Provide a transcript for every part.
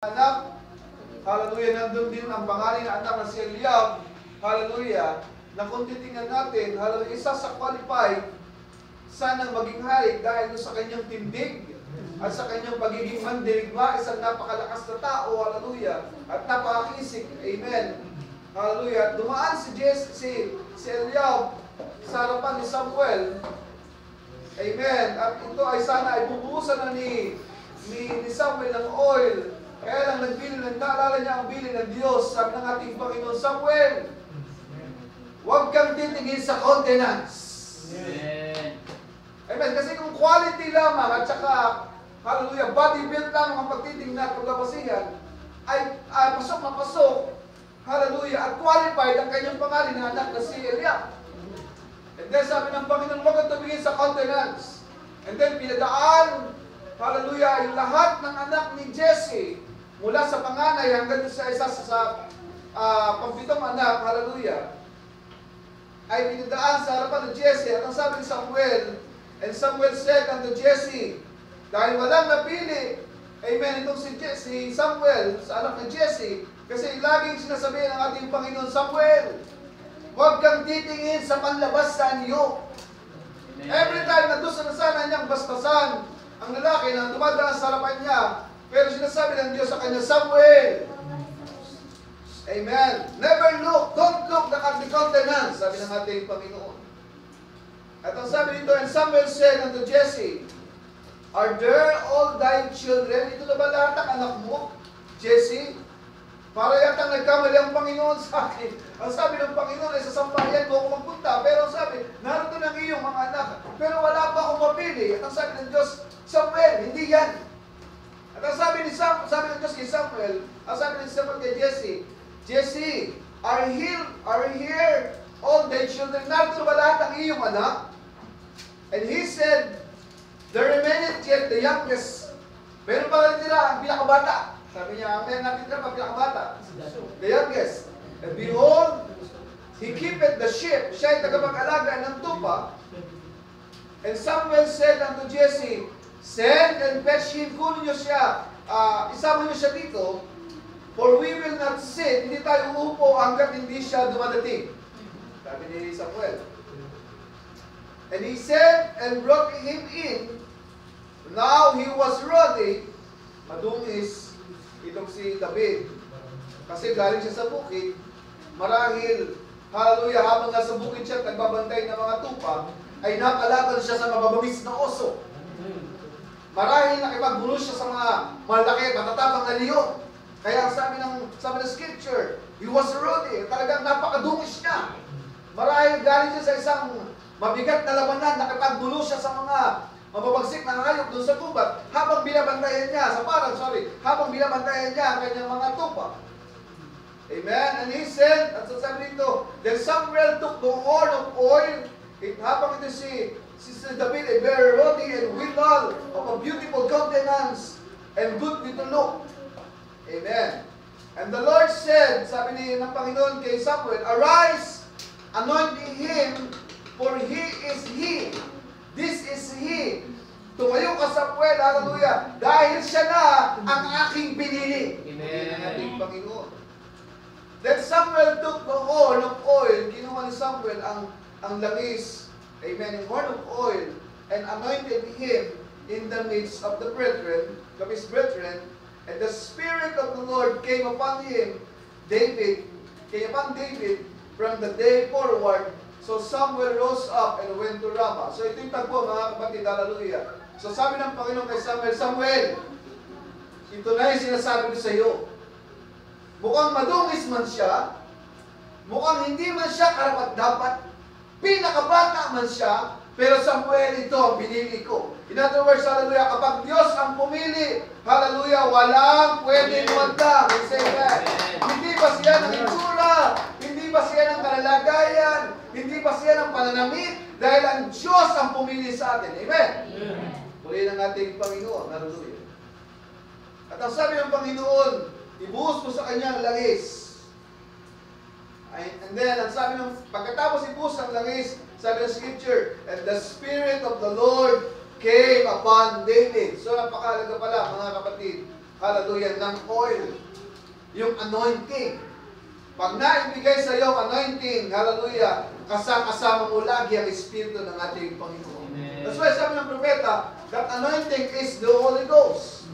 anak, hallelujah, nandun din ang pangalan na anak na si Eliab, hallelujah, na kung titingnan natin, hallelujah, isa sa qualified, sanang maging hari dahil sa kanyang tindig at sa kanyang pagiging mandirigma, isang napakalakas na tao, hallelujah, at napakakisig, amen, hallelujah. Dumaan si Eliab sa harapan ni Samuel, amen, at ito ay sana ay bubuhusan na ni Samuel ng oil. Kaya lang naalala niya ang bili ng Diyos. Sabi ng ating Panginoon, Samuel, huwag kang titingin sa countenance. Amen. Amen. Kasi kung quality lamang at saka, hallelujah, body build lamang ang pagtitingnan at paglabasihan, ay pasok na pasok, hallelujah, at qualified ang kanyang pangalan na anak na si Eliab. And then sabi ng Panginoon, huwag kang tumingin sa countenance. And then pinadaan, hallelujah, yung lahat ng anak ni Jesse, mula sa panganay hanggang sa isa sa pampitong anak, hallelujah, ay pinadaan sa harapan ng Jesse. At ang sabi ni Samuel, and Samuel said unto Jesse, dahil walang napili, amen, itong si Samuel, sa anak ni Jesse, kasi laging sinasabihin ng ating Panginoon, Samuel, huwag kang titingin sa panlabas sa anyo. Every time na gusto na sana niyang basbasan ang lalaki na dumadaan sa harapan niya, pero sinasabi ng Diyos sa kanya, Samuel, amen, never look, don't look at the countenance, sabi ng ating Panginoon. At ang sabi dito, and Samuel said unto Jesse, are there all thy children? Ito na ba lahat ang anak mo, Jesse? Para yata nagkamali ang Panginoon sa akin. Ang sabi ng Panginoon ay sa sambahayan mo ako magpunta. Pero ang sabi, narito ng iyong mga anak. Pero wala pa akong mapili. At ang sabi ng Diyos, Samuel, hindi yan. At ang sabi ng Diyos kay Samuel, ang sabi ng Samuel kay Jesse, Jesse, are here all thy children? Narito ba lahat ang iyong anak? And he said, there remaineth yet the youngest. Pero pa rin nila ang pinakabata. Sabi niya, amen, natin na pagkakabata. The youngest. And behold, he keepeth the sheep. Siya ay tagapag-alaga ng tupa. And Samuel said unto Jesse, send and fetch him. Kunin niyo siya. Isama niyo siya dito. For we will not sit. Hindi tayo uupo hanggat hindi siya dumadating. Sabi ni Samuel. And he said and brought him in. Now he was ready. Madungis itong si David. Kasi galing siya sa bukid, marahil, hallelujah, habang nasa bukid siya, nagbabantay ng mga tupa, ay nakalaban siya sa mababamis na oso. Marahil nakipagbulo siya sa mga malaki, matatabang na leon. Kaya sabi ng scripture, he was rude, talagang napakadungis niya. Marahil galing siya sa isang mabigat na labanan, nakipagbulo siya sa mga mababagsik na hayop doon sa gubat habang binabantayan niya habang binabantayan niya ang kanyang mga tupa. Amen? And he said, at sasabi dito, then Samuel took the horn of oil, habang ito si David ay very ruddy and withal of a beautiful countenance and goodly to look. Amen. And the Lord said, sabi ng Panginoon kay Samuel, arise, anoint him, for he is he. This is he. Tumayo ka, Samuel, hallelujah, dahil siya na ang aking pinili. Amen. Ang ating Panginoon. Then Samuel took the horn of oil, kinuha ni Samuel ang langis, amen, yung horn of oil, and anointed him in the midst of the brethren, of his brethren, and the Spirit of the Lord came upon him, David from the day forward. So Samuel rose up and went to Ramah. So ito yung tagpo, mga kapatid, hallelujah. So sabi ng Panginoon kay Samuel, Samuel, ito na yung sinasabi ko sa iyo. Mukhang madungis man siya, mukhang hindi man siya karapat-dapat, pinakabata man siya, pero Samuel, ito ang pinili ko. In other words, hallelujah, kapag Diyos ang pumili, hallelujah, walang pwedeng magdang. Say that. Hindi ba siya ng itsura? Hindi ba siya ng kalalagayan? Hindi ba siya ng pananamit? Dahil ang Diyos ang pumili sa atin. Amen? Puri ng ating Panginoon. Hallelujah. At ang sabi ng Panginoon, ibuhos mo sa kanyang langis. And then, ang sabi ng, pagkatapos ibuhos ang langis, sabi ng scripture, and the Spirit of the Lord came upon David. So, napakahalaga pala, mga kapatid. hallelujah, ng oil. Yung anointing. Pag naibigay sa iyo anointing, hallelujah, kasama mo lagi ang Espiritu ng ating Panginoon. That's why sabi ng propeta, that anointing is the Holy Ghost.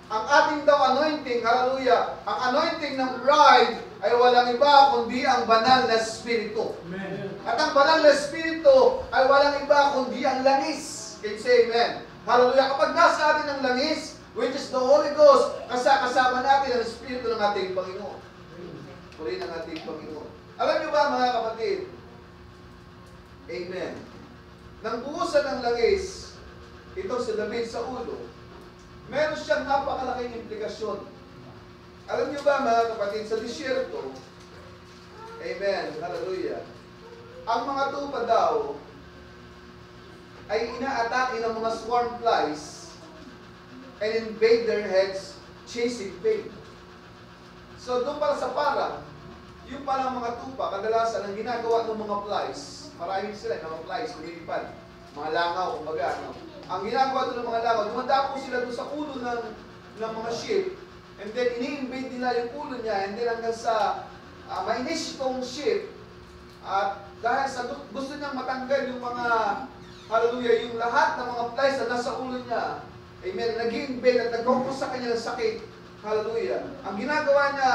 Ang ating daw anointing, hallelujah, ang anointing ng bride ay walang iba kundi ang banal na Espiritu. Amen. At ang banal na Espiritu ay walang iba kundi ang langis. Can you say amen? Hallelujah. Kapag nasa atin ang langis, which is the Holy Ghost, kasama natin ang Espiritu ng ating Panginoon. Purihin ang ating Panginoon. Alam niyo ba mga kapatid? Amen. Nang buhusan ng langis, ito si David sa ulo, meron siyang napakalaking implikasyon. Alam niyo ba mga kapatid, sa disyerto, amen, hallelujah, ang mga tupa daw ay inaatake ng mga swarm flies and invade their heads, chasing pain. So doon para sa para, yung parang mga tupa, kadalasan ang ginagawa ng mga flies, maraming sila, mga flies, lumilipad, mga langaw, kumbaga, no? Ang ginagawa doon ng mga langaw, dumadapo sila doon sa ulo ng mga ship, and then ini-invade nila yung ulo niya, and then hanggang sa mainis itong ship, at dahil sa gusto niyang matanggal yung mga, hallelujah, yung lahat ng mga flies na nasa ulo niya, amen, nag-i-invade at nagkukos sa kanya ng sakit, hallelujah. Ang ginagawa niya,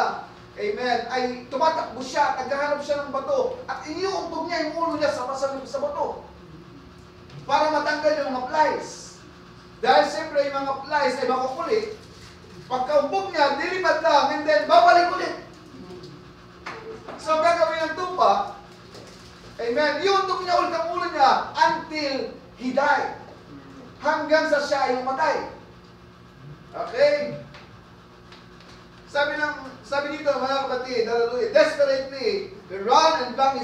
amen, ay tumatakbo siya at naghahanap siya ng bato at iniuuntog niya yung ulo niya sa bato para matanggal yung mga flies. Dahil siyempre yung mga flies ay makukulit, pagkaumpog niya, dilipad lang, and then babalik ulit. So gagawin ng tupa, amen, iuntog niya ulit ang ulo niya until he died. Hanggang sa siya ay mamatay. Okay? Sabi dito mga kapatid, hallelujah, desperately, they run and bang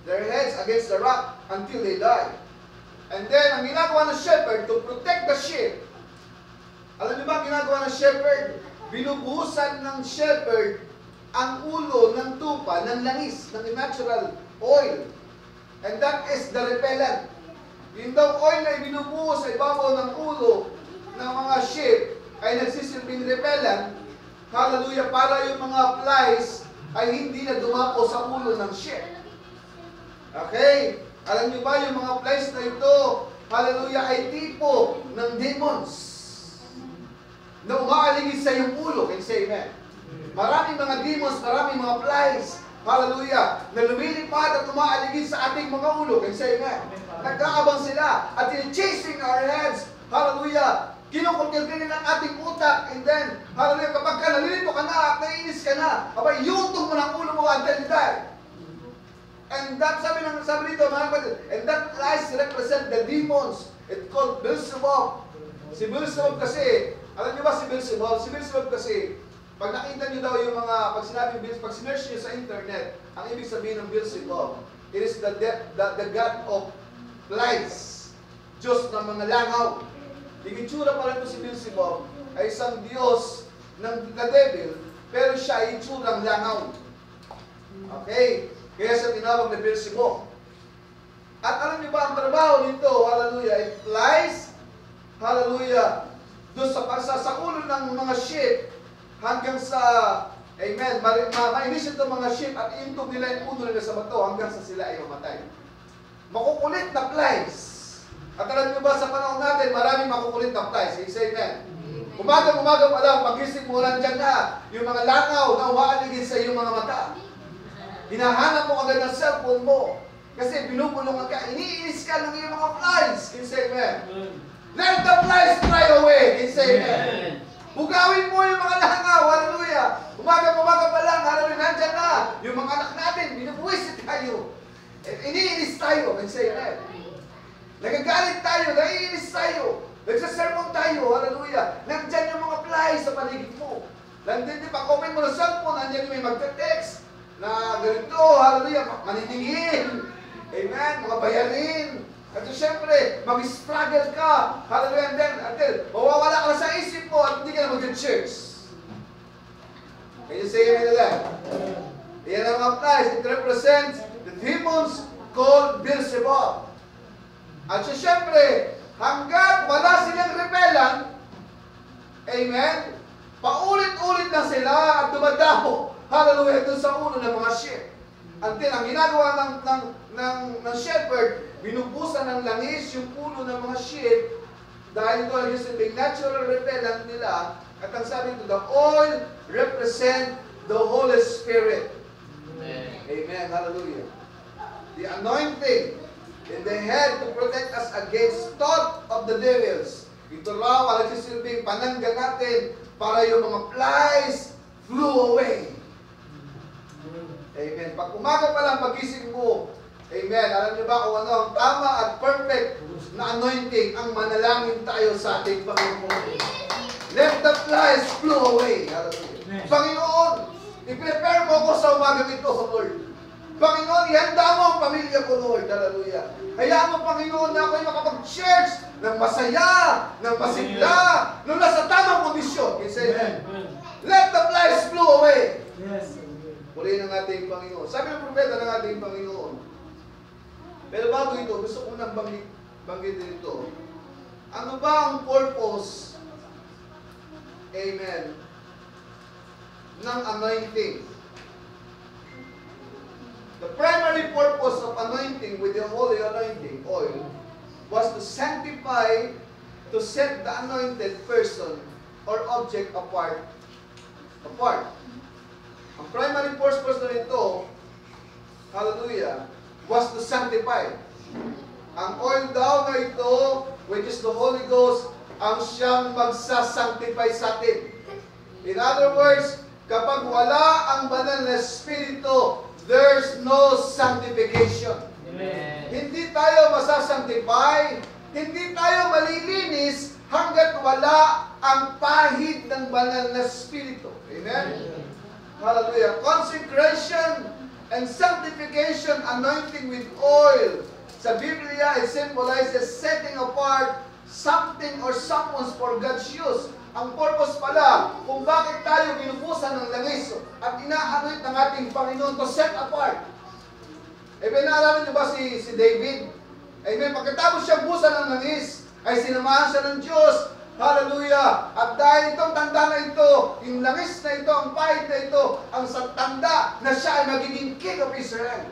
their heads against the rock until they die. And then, ang ginagawa ng shepherd to protect the sheep, alam niyo ba ang ginagawa ng shepherd? Binubuhusan ng shepherd ang ulo ng tupa, ng langis, ng natural oil. And that is the repellent. Yung daw oil na ibinubuhos sa ibabaw ng ulo ng mga sheep ay nagsisilbing repellent, hallelujah, para yung mga flies ay hindi na dumapo sa ulo ng sheep. Okay? Alam niyo ba yung mga flies na ito, hallelujah, ay tipo ng demons na umaaligid sa iyong ulo. Can you say amen? Maraming mga demons, maraming mga flies, hallelujah, na lumilipad at umaaligid sa ating mga ulo. Can you say amen? Nagkaabang sila at chasing our heads, hallelujah, kinukulkil ng ating utak, and then, hallelujah, kapag ka nalilito ka na at naiinis ka na, abay, yutong mo ng ulo mo until you die. And that, sabi dito, mga kapatid, and that lies represent the demons. It's called Beelzebub. Si Beelzebub kasi, alam niyo ba si Beelzebub? Si Beelzebub kasi, pag nakita niyo daw yung mga, pag sinerch niyo sa internet, ang ibig sabihin ng Beelzebub, it is the god of flies, Diyos ng mga langaw. Yung itsura pa rin ito si Beelzebub ay isang Diyos ng devil, pero siya ay itsurang langaw. Okay? Kaya siya tinawag na Beelzebub. At alam niyo ba ang trabaho nito, hallelujah, it flies, hallelujah, doon sa ulo ng mga ship, hanggang sa, amen, mainis ito mga ship at iintog nila yung ulo nila sa bato hanggang sa sila ay mamatay. Makukulit na flies. At alam niyo ba sa panahon natin, maraming makukulit na flies. Say amen. Umaga pa lang, pag-isip mo, nandyan na yung mga langaw na umaaligid sa iyong mga mata. Hinahanap mo agad ang cellphone mo. Kasi binubulungan ka, iniinis ka ng iyong mga flies. Can you say amen? Let the flies fly away. Can you say amen? Bugawin mo yung mga langaw. Hallelujah. Umaga pa lang, hallelujah, nandyan na. Yung mga anak natin, binubuwisit tayo. Iniinis tayo. Can you say amen? Nagagalit tayo, naiinis tayo. Nagsasermon tayo, hallelujah. Nandyan yung mga flies sa paligid mo. Nandyan din, pag-open mo ng cellphone, nandyan yung may magte-text na ganito, hallelujah, maniningin. Amen, mga bayarin. At siyempre, mag-struggle ka. Hallelujah, and then, until mawawala ka sa isip mo at hindi ka na mag-church. Can you say amen to that? Yan ang mga flies. It represents the demons called Beelzebub. At siyempre, hanggat wala silang repellent, amen, paulit-ulit na sila at dumadamo, hallelujah, doon sa ulo ng mga sheep. Until ang ginagawa ng shepherd, binubusan ng langis yung ulo ng mga sheep dahil ito ang yung natural repellent nila. At ang sabi ito, the oil represent the Holy Spirit. Amen. Amen. Hallelujah. The anointing in the head to protect us against thought of the devils. Ito raw ang nagsisilbing panangga natin para yung mga flies flew away. Amen. Pag umaga pa lang pagising mo, amen, alam niyo ba kung ano ang tama at perfect na anointing ang manalangin tayo sa ating Panginoon. Let the flies flew away. Hallelujah. Panginoon, i-prepare mo ako sa umaga ito, Lord. Panginoon, ihanda mo ang pamilya ko, Lord. Hallelujah. Hayaan mo, Panginoon, na ako'y makapag-church ng masaya, ng masigla, nung nasa tamang kondisyon. Amen. Let the flies flew away. Yes. Purihin ng ating Panginoon. Sabi ng propeta ng ating Panginoon. Pero bago ito, gusto ko nang banggitin ito. Ano ba ang purpose, amen, ng anointing? The primary purpose of anointing with the holy anointing oil was to sanctify, to set the anointed person or object apart. Ang primary purpose na ito, hallelujah, was to sanctify. Ang oil daw na ito, which is the Holy Ghost, ang siyang magsasanctify sa atin. In other words, kapag wala ang banal na Espiritu, there's no sanctification. Amen. Hindi tayo masasanctify, hindi tayo malilinis hanggat wala ang pahid ng banal na Espiritu. Amen? Hallelujah. Consecration and sanctification, anointing with oil. Sa Biblia, it symbolizes setting apart something or someone for God's use. Ang purpose pala kung bakit tayo binubusan ng langis at ina-anoint ng ating Panginoon to set apart. Amen, naalala niyo ba si David? Amen, pagkatapos siyang busan ng langis, ay sinamahan siya ng Diyos. Hallelujah! At dahil itong tanda na ito, yung langis na ito, ang pahid na ito, ang tanda na siya ay magiging King of Israel.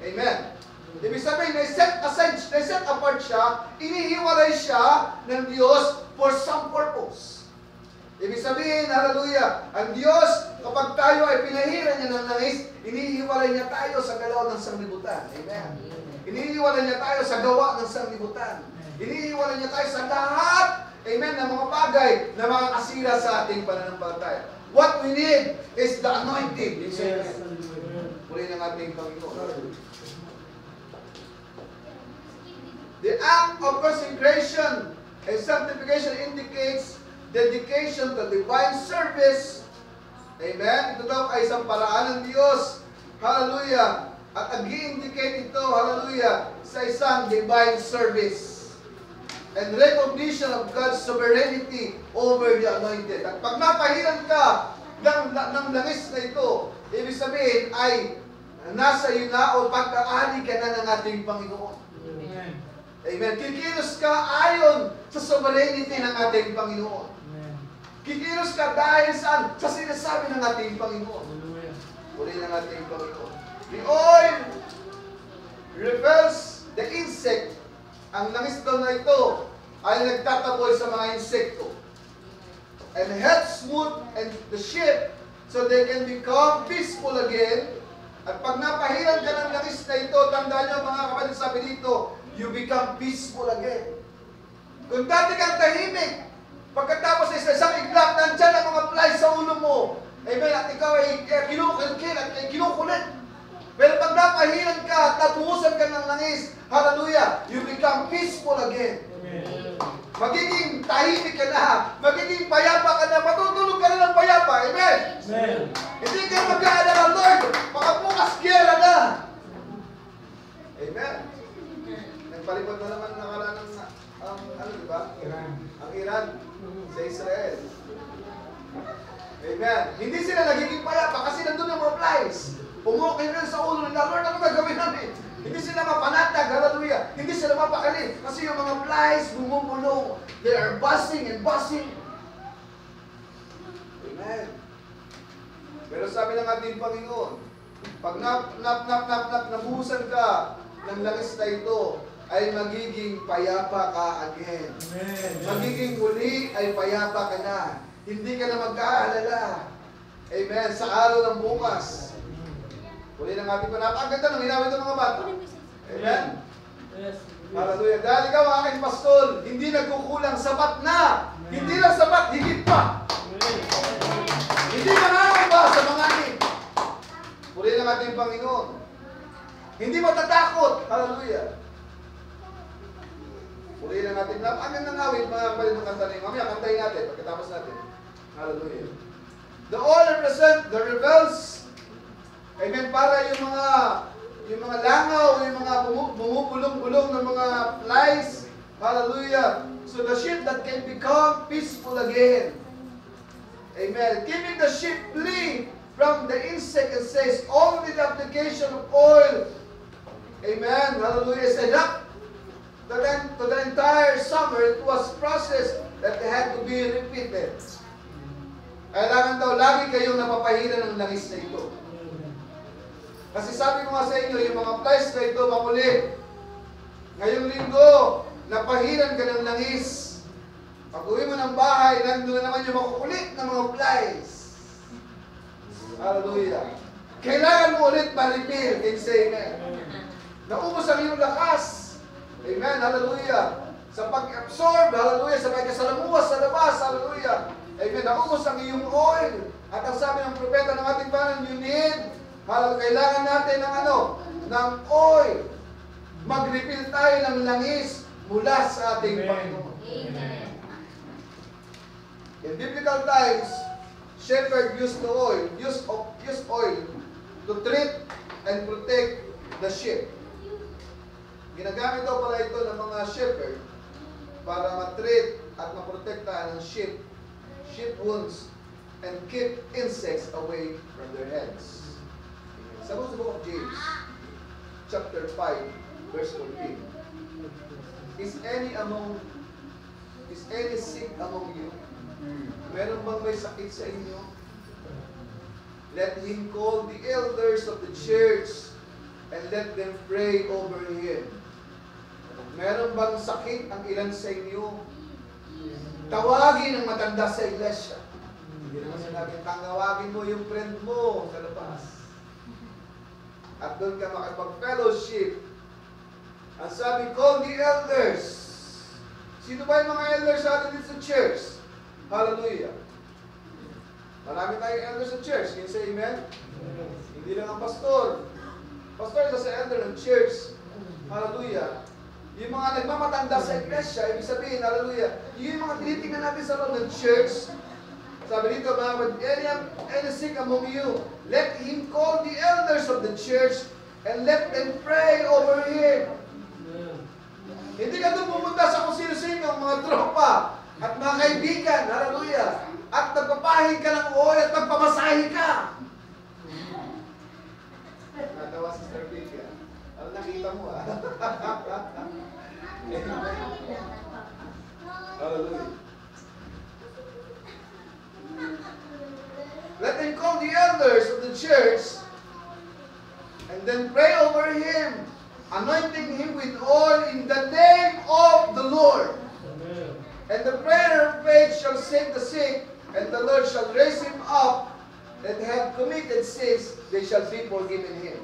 Amen. Ibig sabihin, na-set apart siya, inihiwalay siya ng Diyos for some purpose. Ibig sabihin, hallelujah, ang Diyos, kapag tayo ay pinahira niya ng langis, inihiwalay niya tayo sa galaw ng sanglibutan. Amen. Inihiwalay niya tayo sa gawa ng sanglibutan. Inihiwalay niya tayo sa lahat, amen, ng mga bagay na makakasira sa ating pananampalataya. What we need is the anointing. Yes. Purihin ang ating Panginoon. The act of consecration and sanctification indicates dedication to divine service. Amen? Ito daw ay isang paraan ng Diyos. Hallelujah. At nag-i-indicate ito, hallelujah, sa isang divine service. And recognition of God's sovereignty over the anointed. At pag napahiran ka ng langis na ito, ibig sabihin ay nasa iyo na o pagkaali ka na ng ating Panginoon. Amen. Amen. Kikilos ka ayon sa sovereignty ng ating Panginoon. Amen. Kikilos ka dahil saan? Sa sinasabi ng ating Panginoon. Hallelujah. Uli ng ating Panginoon. The oil repels the insect. Ang langis daw na ito ay nagtataboy sa mga insekto. And helps smooth and the sheep so they can become peaceful again. At pag napahiran ka ng langis na ito, tandaan niyo mga kapatid, sabi dito, you become peaceful again. Kung dati kang tahimik, pagkatapos sa isang iglap, nandyan ang mga flies sa ulo mo. Amen. At ikaw ay kinukilkil at kinukulit. Pero pag napahiran ka at nabuhusan ka ng langis, hallelujah, you become peaceful again. Amen. Magiging tahimik ka na, magiging payapa ka na, matutulog ka na ng payapa. Amen. Amen. Hindi ka mag-aalala, Lord, baka bukas gera na. Amen. Nagpalipad na naman nakaraan ng ano, di ba? Iran. Ang Iran sa Israel. Amen. Hindi sila nagiging payapa kasi nandun yung mga flies. Pumukil rin sa ulo nila, Lord, ano gagawin namin? Hindi sila mapanatag, hallelujah. Hindi sila mapakali kasi yung mga flies bumubulong. They are buzzing and buzzing. Amen. Pero sabi ng ating Panginoon, pag nabuhusan ka ng langis na ito, ay magiging payapa ka again. Amen. Magiging muli ay payapa ka na. Hindi ka na mag-aalala. Amen. Sa araw ng bukas. Muli ng ating panapaganda ng hinawin ng mga bata. Amen. Yes. Hallelujah. Dahil ikaw ang aking pastol, hindi nagkukulang, sapat na. Hindi lang sapat, higit pa. Hindi nangangamba sa mga akin. Muli ng ating Panginoon. Hindi matatakot. Hallelujah. Muli ng ating napakagandang awit, mga kapatid ng kanta niyo. Mamaya, kantayin natin, pagkatapos natin. Hallelujah. The all represent the rebels. Amen. Para yung mga langaw, yung mga bumubulong-bulong ng mga flies. Hallelujah. So the ship that can become peaceful again. Amen. Keeping the ship flee from the insect, it says, only the application of oil. Amen. Hallelujah. Is enough. To the entire summer, it was process that had to be repeated. Kailangan daw, lagi kayong napapahiran ng langis na ito. Kasi sabi ko nga sa inyo, yung mga flies na ito, makulit. Ngayong linggo, napahiran ka ng langis. Pag uwi mo ng bahay, nandun naman yung makukulit na mga flies. Hallelujah. Kailangan mo ulit ma-refill. Can say amen. Naubos ang iyong lakas. Amen. Hallelujah. Sa pag-absorb, hallelujah, sa pagkasalamuha sa labas, hallelujah. Amen. Naubos ang iyong oil. At ang sabi ng propeta ng ating Panginoon, you need, kailangan natin ng ng oil. Mag-refill tayo ng langis mula sa ating Panginoon. Amen. In biblical times, shepherd used oil to treat and protect the sheep. Ginagamit daw pala ito ng mga shepherd para matreat at maprotektahan ng sheep wounds and keep insects away from their heads. Sa book of James, chapter 5, verse 14. Is any sick among you? Meron bang may sakit sa inyo? Let him call the elders of the church and let them pray over him. Meron bang sakit ang ilan sa inyo? Tawagin ang matanda sa iglesia. Hindi naman sinabi, tawagin mo yung friend mo sa labas. At doon ka makipag-fellowship. Ang sabi, call the elders. Sino ba yung mga elders sa atin dito sa church? Hallelujah. Marami tayong elders sa church. Can you say amen? Hindi lang ang pastor. Pastor is sa elder ng church. Hallelujah. Yung mga nagmamatanda sa iglesia, ibig sabihin, hallelujah, yung mga tinitingnan natin sa loob ng church, sabi dito, any sick among you, let him call the elders of the church and let them pray over him. Hindi ka doon pumunta sa kung sino-sino, mga tropa at mga kaibigan, hallelujah, at nagpapahid ka ng oil at magpamasahe ka. Natawa si Sister Vicky. Ano nakita mo Hallelujah. Let them call the elders of the church and then pray over him, anointing him with oil in the name of the Lord. Amen. And the prayer of faith shall save the sick, and the Lord shall raise him up, that have committed sins, they shall be forgiven him.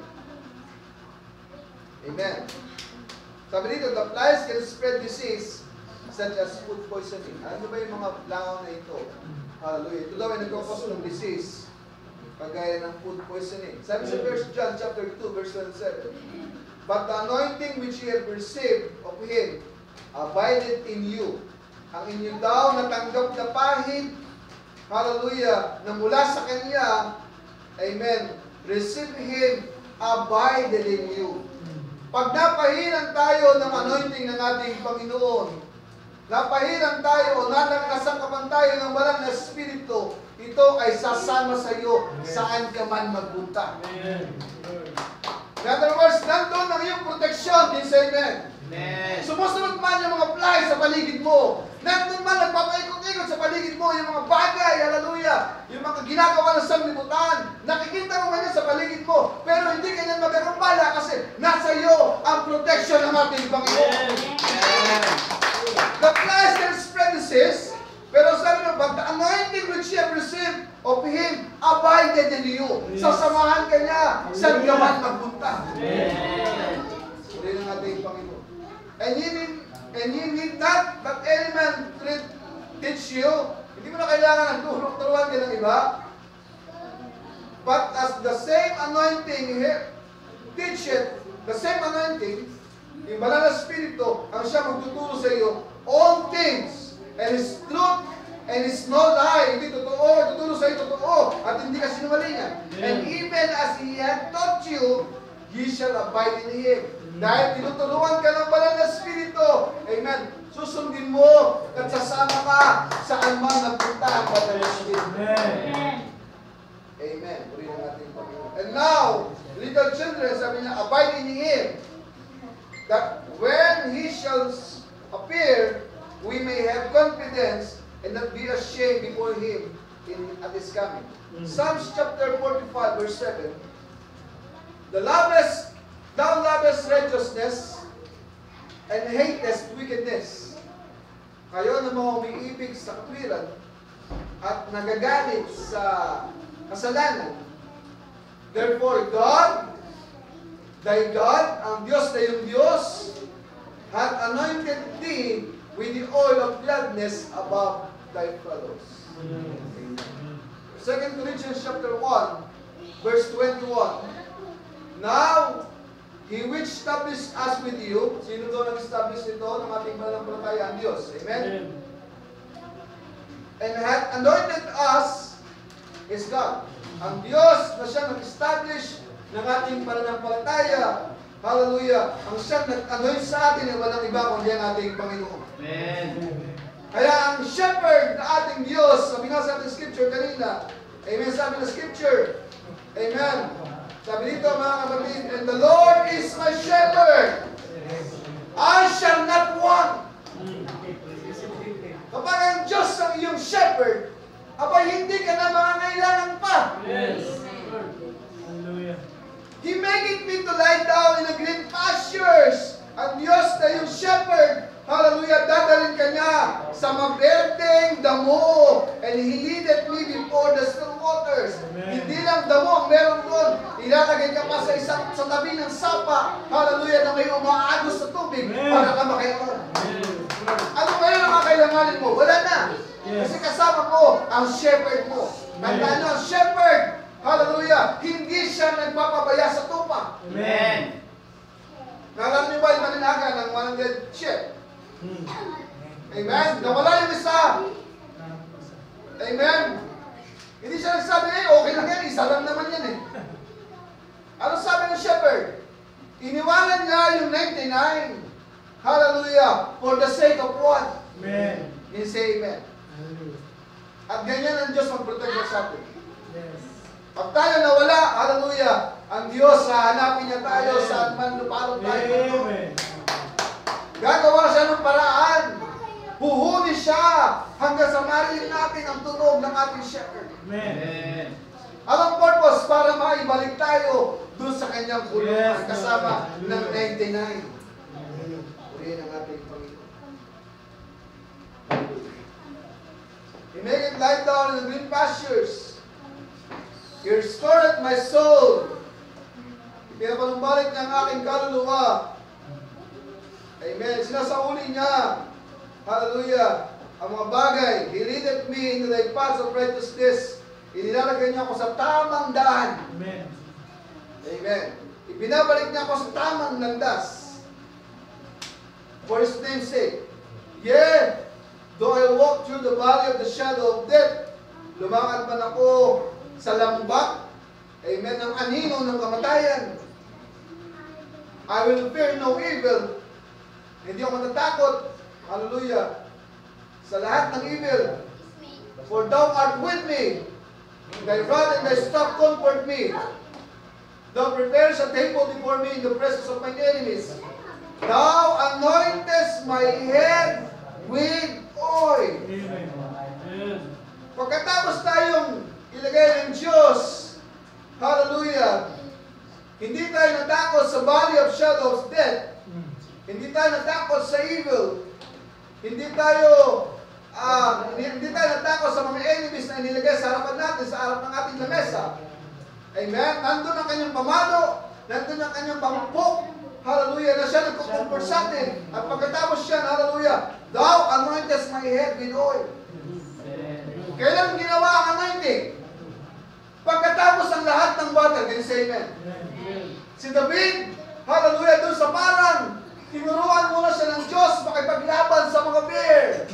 Amen. Sabi dito, the flies can spread disease such as food poisoning. Ano ba yung mga langaw na ito? Hallelujah. Ito daw ay nagkakos ng disease, kagaya ng food poisoning. Sabi sa John chapter 2, verse 27, but the anointing which ye have received of him abideth in you. Ang inyo daw natanggap na pahid, hallelujah, na mula sa Kanya, amen, receive him, abideth in you. Pag napahiran tayo ng anointing ng ating Panginoon, napahiran tayo o nasangkapan tayo ng banal na Espiritu, ito ay sasama sa iyo saan ka man magpunta. In other words, nandun ang iyong proteksyon. Din sa amen. Sumusunod man yung mga flies sa paligid mo. Nandun man nagpapaikot-ikot umiikot sa paligid mo, yung mga bagay, hallelujah, yung mga ginagawa ng sanglibutan, nakikita mo ngayon sa paligid mo, pero hindi ka niyan magkakumpala kasi nasa iyo ang protection ng ating Panginoon. The flesh can spread disease, pero sabi mo, but the anointing which you have received of Him abided in you. Sasamahan ka niya, saan ka man magpunta. Ito yung ating Panginoon. And you need not that any man teach you. Hindi mo na kailangan ng turuan ka ng iba. But as the same anointing teach it, the same anointing, yung banal na Espiritu, ang siya magtuturo sa iyo, all things, and His truth, and His no lie, hindi totoo, tuturo sa iyo totoo, at hindi ka sinungalingan. And even as He had taught you, ye shall abide in Him. Dahil tinuturuan ka ng banal na Espiritu, amen, susundin mo at sasama ka saan man nagpunta ang banal na Espiritu. Amen. Purihin natin Panginoon. And now, little children, sabi niya, abide in Him, that when He shall appear, we may have confidence and not be ashamed before Him at His coming. Psalms chapter 45, verse 7, Thou lovest righteousness and hatest wickedness. Kayo na mga umiibig sa katwiran at nagagalit sa kasalanan. Therefore, God, thy God, ang Diyos na yung Diyos, hath anointed thee with the oil of gladness above thy fellows. 2 Corinthians chapter 1, verse 21. Now, He which established us with you, sino doon nag-establish nito ng ating pananampalataya? Ang Diyos. Amen? And hath anointed us is God. Ang Diyos na siya nag-establish ng ating pananampalataya, hallelujah, ang siyang nag-anoint sa atin ay walang iba kundi ang ating Panginoon. Amen. Kaya ang shepherd na ating Diyos, sabi nga sa ating scripture kanina, amen, sabi ng scripture, amen, sabi dito mga kapatid, and the Lord is my shepherd, I shall not want. Kapag ang Diyos ang iyong shepherd, abay hindi ka na makakailangan pa. Yes. Hallelujah. He maketh me to lie down in the green pastures. Ang Diyos na yung shepherd, hallelujah, dadalhin ka niya sa maberteng damo. And He leadeth me before the still waters. Amen. Hindi lang damo ang meron doon. Ilalagay ka pa sa tabi ng sapa, hallelujah, na may umaagos sa tubig. Amen. Para ka makainom. Ano kayo na makailanganin mo? Wala na. Yes. Kasi kasama mo ang shepherd mo. Tandaan nyo, ang shepherd, hallelujah, hindi siya nagpapabaya sa tupa. Amen. Nalam niyo ba yung maninaga ng 100 sheep? Amen. Nawala yung isa. Amen. Hindi siya nagsabi, okay lang yan, isa lang naman yan eh. Ano sabi ng shepherd? Iniwanan niya yung 99. Hallelujah. For the sake of what? Amen. Can say amen. At ganyan ang Diyos mag-protect sa atin. Yes. Pag tayo nawala, hallelujah, ang Diyos, hahanapin niya tayo saan man lupalong tayo. Amen. Gagawa siya ng paraan. Huhuli siya hanggang sa marinig natin ang tunog ng ating shepherd. Amen. Anong purpose? Para maibalik tayo doon sa kanyang kulungan, yes, kasama ng 99. Purihin ang ating Panginoon. He make it lie down in the green pastures. He restored my soul. Pinapanumbalik niya ang aking kaluluwa. Amen. Sinasauli niya, hallelujah, ang mga bagay. He leadeth me into thy paths of righteousness. Inilalagay niya ako sa tamang daan. Amen. Amen. Ibinabalik niya ako sa tamang landas. For His name's sake. Yeah, though I walk through the valley of the shadow of death, lumakad man ako sa lambak, amen, ang anino ng kamatayan. I will fear no evil. Hindi ako matatakot, hallelujah, sa lahat ng evil. For thou art with me. Thy rod and thy staff comfort me. Thou preparest a table before me in the presence of my enemies. Thou anointest my head with oil. Amen. Pagkatapos tayong ilagay ng Diyos, hallelujah, hindi tayo natakot sa valley of shadow of death. Hindi tayo natakot sa evil. Hindi tayo natakot sa mga enemies na inilagay sa harapan natin, sa harap ng ating lamesa. Amen? Nandun ang kanyang pamalo, nandun ang kanyang pangpok, hallelujah, na siya nagkukumpor sa atin. At pagkatapos siya, hallelujah, thou anointest my head with oil. Kailan ginawa ang anointing? Pagkatapos ang lahat ng battle. Can you say amen? Si David, hallelujah, doon sa parang, tinuruan muna siya ng Diyos makipaglaban sa mga bear.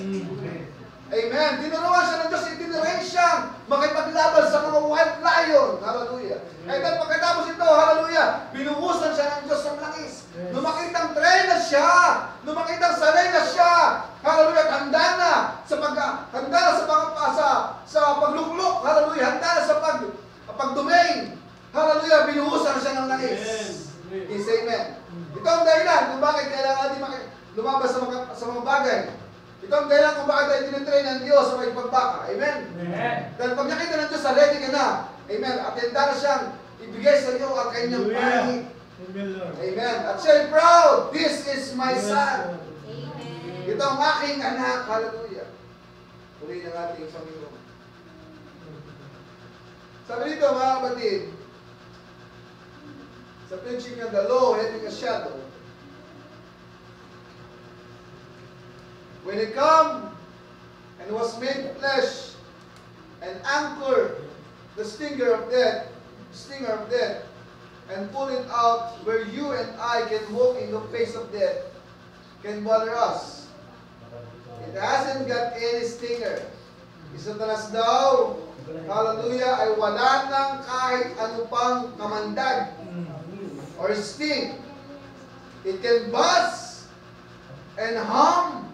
Amen. Tinuruan siya ng Diyos, itinuruan siyang makipaglaban sa mga wild lion. Hallelujah. And then pagkatapos ito, hallelujah, binuhusan siya ng Diyos ng langis. Nung makitang tren na siya, nung makitang sanay na siya, hallelujah, handa na sa pagluklok, hallelujah, handa na sa pagdumain, hallelujah, binuhusan siya ng langis. Yes, amen. Ito ang dahilan kung bakit kailangan natin lumabas sa mga bagay. Ito ang dahilan kung bakit tayo tinitrain ng Diyos sa mga pagbaka. Amen? Amen. Dahil pag nakita ng Diyos, ready ka na. Amen. At handa na siyang ibigay sa iyo ang kanyang pangit. Amen. At siya proud. This is my son. Amen. Ito ang aking anak. Hallelujah. Puri ng ating Panginoon. Sabi dito mga kapatid, sa preaching of the law, having a shadow, when it come and was made flesh and anchored the stinger of death, and pull it out where you and I can walk in the face of death, can bother us. It hasn't got any stinger. Isatanas daw, hallelujah, ay wala nang kahit ano pang kamandag or sting. It can buzz and hum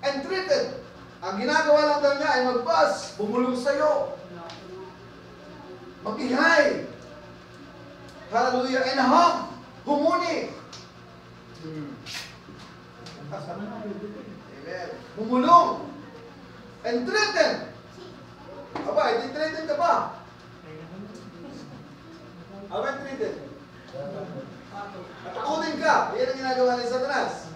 and threaten. Ang ginagawa lang daw niya ay mag-buzz, bumulong sa'yo, mag-ihay, hallelujah, and hum, humuni. Amen. Bumulong and threaten. Aba, hindi threaten ka ba? Aba, threaten. Atakutin ka. Yan ang ginagawa ni Satanas.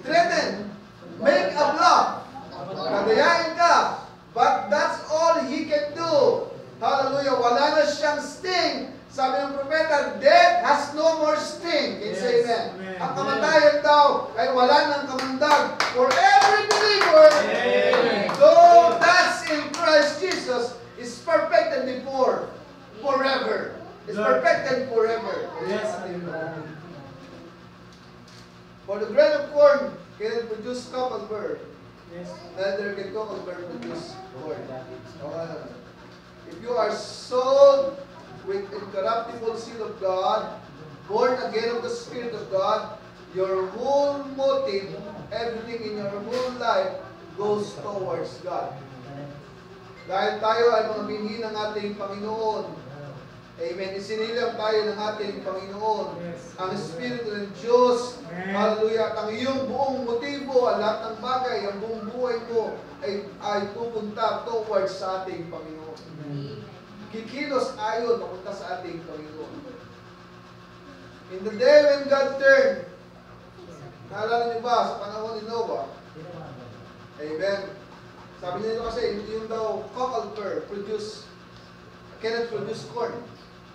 Threaten. Make a bluff. Kadayain ka. But that's all he can do. Hallelujah. Wala na siyang sting. Sabi ng propeta, death has no more sting. Can you say amen? Ang kamatayan daw ay wala nang kamandag for every believer. Amen. Though that's in Christ Jesus is perfected before forever. It's perfected forever. Yes. For the grain of corn can produce cockle-burr. Yes. Neither can cockle-burr produce corn. If you are sold with incorruptible seed of God, born again of the Spirit of God, your whole motive, everything in your whole life goes towards God. Dahil tayo ay mga binhi ng ating Panginoon. Amen. Isinilang tayo ng ating Panginoon. Yes. Ang Espiritu ng Diyos. Amen. Hallelujah. At ang iyong buong motibo, ang lahat ng bagay, ang buong buhay mo ay pupunta towards sa ating Panginoon. Amen. Kikilos ayon papunta sa ating Panginoon. In the day when God turned, naalala niyo ba sa panahon ni Noah? Amen. Sabi niya kasi, yung daw cockle-burr cannot produce corn.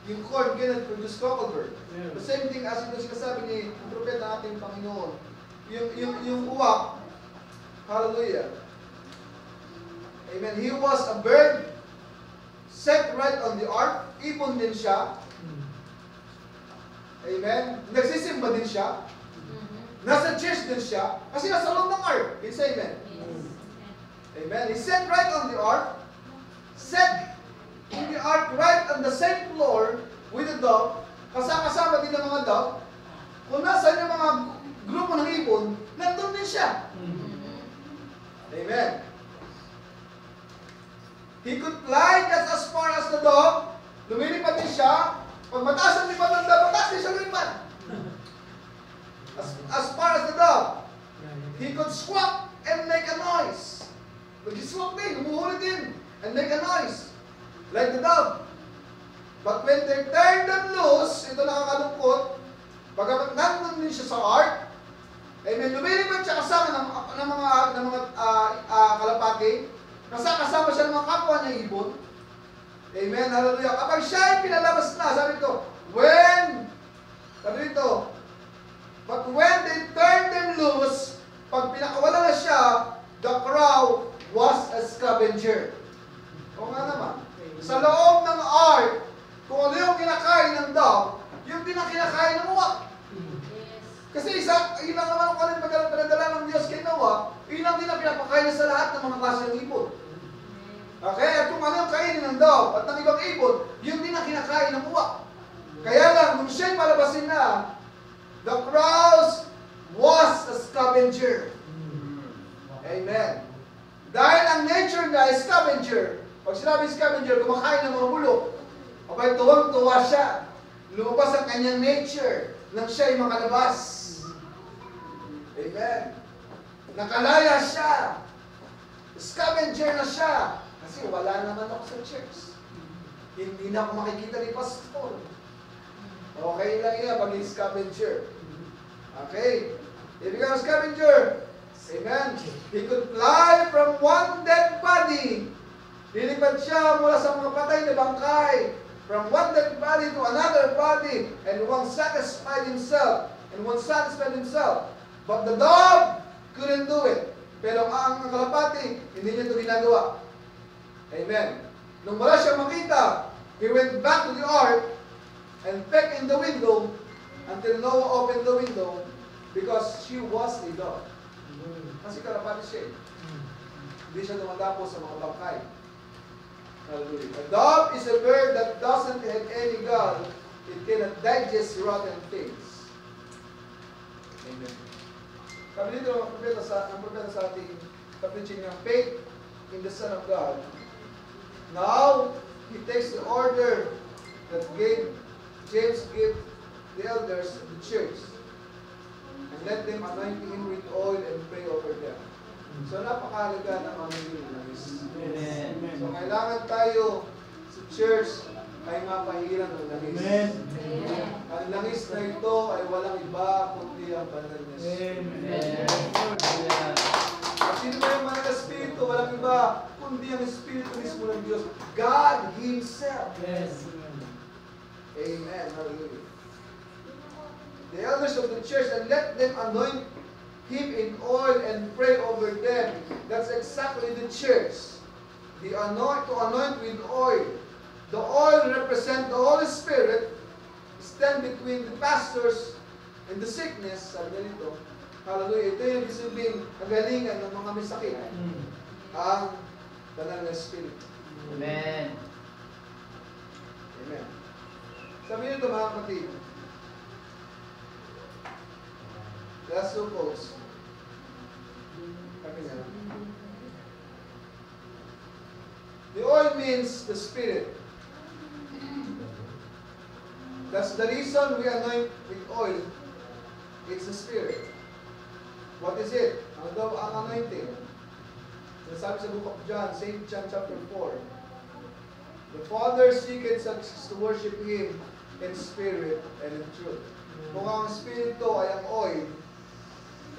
Yung corn cannot produce cockle-burr. Yeah. The same thing as ito sinasabi ni propeta ating Panginoon. Yung uwak, hallelujah. Amen. He was a bird set right on the ark. Ibon din siya. Amen. Nagsisimba din siya. Nasa church din siya. Kasi nasa loob ng ark. Can you say amen? Yes. Amen. He set right on the ark. Set in the ark right on the same floor with the dove. Kasama din ng mga dove. Kung nasa yung mga grupo ng ibon, nandun din siya. Amen. He could fly just as far as the dove. Lumilipad din siya. Pag mataas ang lipad ng dove, mataas din siya lumipad. As far as the dove. He could squawk and make a noise. Nag-squawk din, humuhuli din. and make a noise, like the dove. But when they turned them loose, ito nakakalungkot, pagkamat nandun din siya sa ark, amen, lumilipad siya kasama ng mga kalapati, kasama siya ng mga kapwa niya ibon. Amen, hallelujah. Kapag siya ay pinalabas na, sabi ito, but when they turned them loose, pag pinakawala na siya, the crowd was a scavenger. O nga naman, sa loob ng ark, kung ano yung kinakain ng dove, yung din ang kinakain ng uwak. Kasi ilang naman ang kanin pinadala ng Diyos kay Noah, ilang din ang pinapakain sa lahat ng mga klase ng ibon. Okay? At kung ano yung kainin ng dove at ng ibang ibon, yun din ang kinakain ng uwak. Kaya lang, nung siya'y palabasin na, the crowd was a scavenger. Amen. Dahil ang nature niya ay scavenger. Pag sinabi scavenger, kumakain ng mga bulok. Abay, tuwang-tuwa siya. Lumabas ang kanyang nature nang siya'y makalabas. Amen. Nakalaya siya. Scavenger na siya. Kasi wala naman ako sa church. Hindi na ako makikita ni pastor. Okay lang yan pag scavenger. Okay. He became a scavenger. Amen. He could fly from one dead body. Lilipad siya mula sa mga patay na bangkay. From one dead body to another body. And one satisfied himself. But the dove couldn't do it. Pero ang kalapati, hindi niya ito ginagawa. Amen. Nung wala siya makita, he went back to the ark and peeked in the window until Noah opened the window because she was a dove. Kasi kalapati siya. Hindi siya dumadapo sa mga bangkay. Hallelujah. A dove is a bird that doesn't have any gall. It cannot digest rotten things. Amen. Sabi dito, ang propeta sa ating preaching ng faith in the Son of God. Now, he takes the order that James gave the elders of the church and let them anoint him with oil and pray over them. So, napakahalaga ng aming langis. So, kailangan tayo sa church ay mapahiran ng langis. Amen. Ang langis na ito ay walang iba kundi ang banal na Espiritu. At sino ba yung banal na Espiritu? Walang iba kundi ang Espiritu mismo ng Diyos. God Himself. Yes. Amen. Hallelujah. The elders of the church, and let them anoint him in oil and pray over them. That's exactly the church. To anoint with oil. The oil represents the Holy Spirit. Stand between the pastors and the sickness. Sabi nito. Hallelujah. Ito yung isipin kagalingan ng mga may sakit. Ang banal na Espiritu. Amen. Amen. Sabi nito mga kapatid. Last two quotes. Sabi niya. The oil means the Spirit. That's the reason we anoint with oil. It's the Spirit. What is it? Ano daw ang anointing? Sabi sa book of John, St. John chapter 4. The Father seeketh such to worship Him in spirit and in truth. Kung ang Espiritu ay ang oil,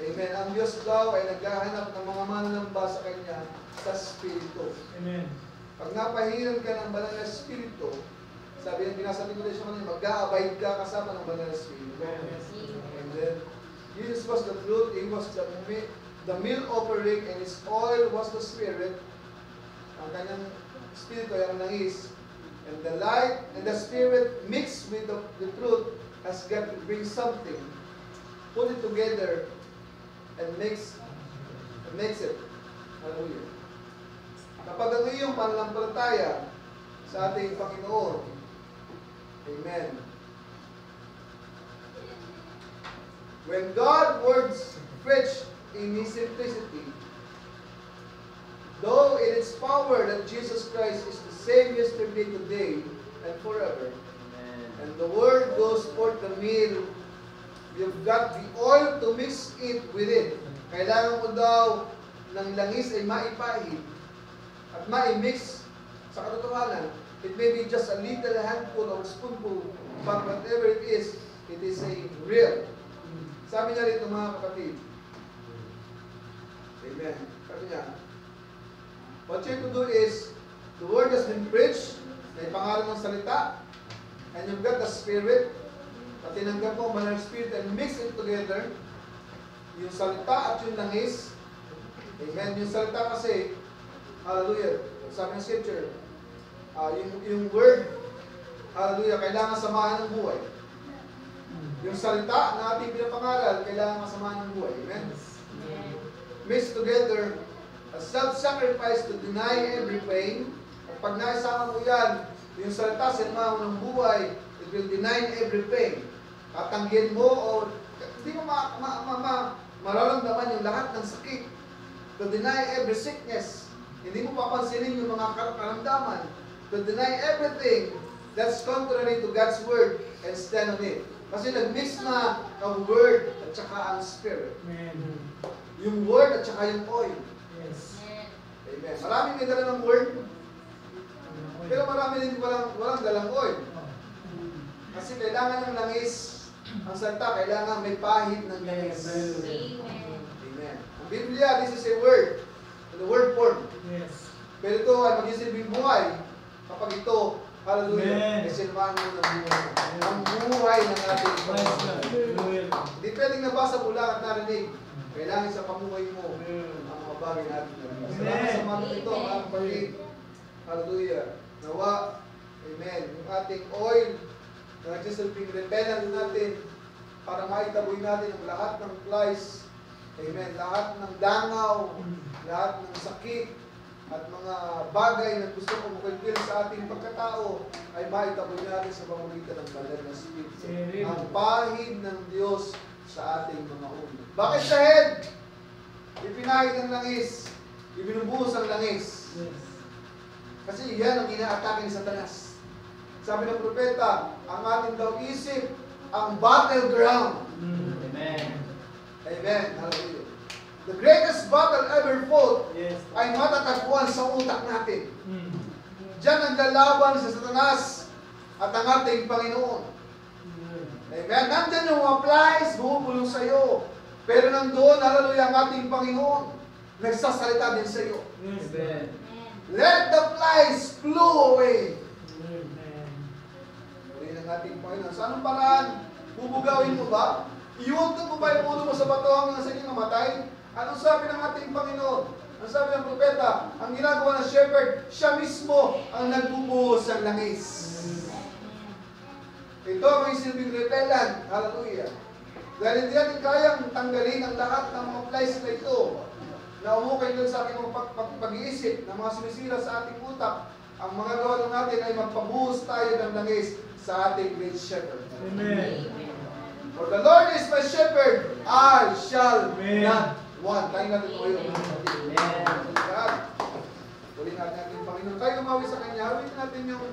amen, ang Diyos daw ay naghahanap ng mga mananamba sa Kanya sa Espiritu. Amen. Pag napahiran ka ng banal na Espiritu, sabi ng binasabi ko din sa kanina, mag-a-abide ka kasama ng banal na Espiritu. And then, Jesus was the fruit, He was the meal offering, and His oil was the Spirit. Ang kanyang Espiritu ay ang langis. And the light and the Spirit mixed with the truth has got to bring something. Put it together and makes it. Hallelujah. Kapag ang iyong pananampalataya sa ating Panginoon, amen. When God's words preached in His simplicity, though in its power that Jesus Christ is the same yesterday, today, and forever, amen. And the word goes forth the meal, you've got the oil to mix it with it. Kailangan mo daw ng langis ay maipahid at maimix sa katotohanan, it may be just a little handful or spoonful, but whatever it is a real. Sabi niya rito mga kapatid, amen. Sabi niya, what you have to do is, the word has been preached, may pangalan ng salita, and you've got the Spirit, at tinanggap mo ang Banal Spirit and mix it together, yung salita at yung langis, amen. Yung salita kasi, hallelujah, sabi ng Scripture, yung word, hallelujah, kailangan samahan ng buhay. Yung salita na ating pinapangaral, kailangan kasamahan ng buhay. Amen? Mix together a self-sacrifice to deny every pain. At pag naisama mo yan, yung salita sa mo ng buhay, it will deny every pain. Tatanggihan mo o hindi mo mararamdaman yung lahat ng sakit. To deny every sickness. Hindi mo papansinin yung mga karamdaman. To deny everything that's contrary to God's word and stand on it. Kasi nag-mix na ang word at saka ang spirit. Amen. Yung word at saka yung oil. Yes. Amen. Marami may dala ng word, pero marami din walang dalang oil. Kasi kailangan ng langis, ang salita, kailangan may pahid ng langis. Amen. Amen. Ang Biblia, this is a word. The word form. Yes. Pero ito ay mag-isilbing buhay kapag ito, hallelujah, Amen. ay silmahan mo ng buhay. Ang buhay ng ating Panginoon. Hallelujah. Hindi pwedeng nabasa mo lang at narinig. Kailangan sa pamuhay mo Amen. ang mga bagay natin. Amen. Salamat sa mga ito, mga kapatid. Hallelujah. Nawa, amen, yung ating oil na nagsisilbing repellent natin para maitaboy natin ang lahat ng flies, amen, lahat ng dangaw, lahat ng sakit, at mga bagay na gusto ko mukilkil sa ating pagkatao ay maitaboy natin sa pamamagitan ng banal na Espiritu. Amen. Ang pahid ng Diyos sa ating mga ulo. Bakit sa head? Ipinahid ng langis, ibinubuhos ang langis. Yes. Kasi yan ang ina-atake ni Satanas. Sabi ng propeta, ang ating daw isip, ang battleground. Amen. Amen. Hallelujah. The greatest battle ever fought Yes. ay matatagpuan sa utak natin. Mm. Diyan ang lalaban sa Satanas at ang ating Panginoon. Amen. Nandyan yung mga flies, bumubulong sa iyo. Pero nandoon, hallelujah, ang ating Panginoon. Nagsasalita din sa iyo. Yes. Amen. Let the flies flew away. Amen. Uli ng ating Panginoon. Sa anong paraan? Bubugawin mo ba? Iuntog mo ba yung ulo mo sa bato hanggang sa inyong mamatay? Anong sabi ng ating Panginoon? Ang sabi ng propeta, ang ginagawa ng shepherd, siya mismo ang nagbubuhos ng langis. Ito ang silbing repellent. Hallelujah. Dahil hindi natin kayang tanggalin ang lahat ng mga flies na ito na umukay doon sa ating mga pag-iisip na mga sumisira sa ating utak. Ang mga gawa lang natin ay magpabuhos tayo ng langis sa ating great shepherd. Amen. For the Lord is my shepherd, I shall Amen. not want. Tayo natin ito ngayon. Amen. God. Ulit natin ating Panginoon. Tayo gumawi sa Kanya. Ulit natin yung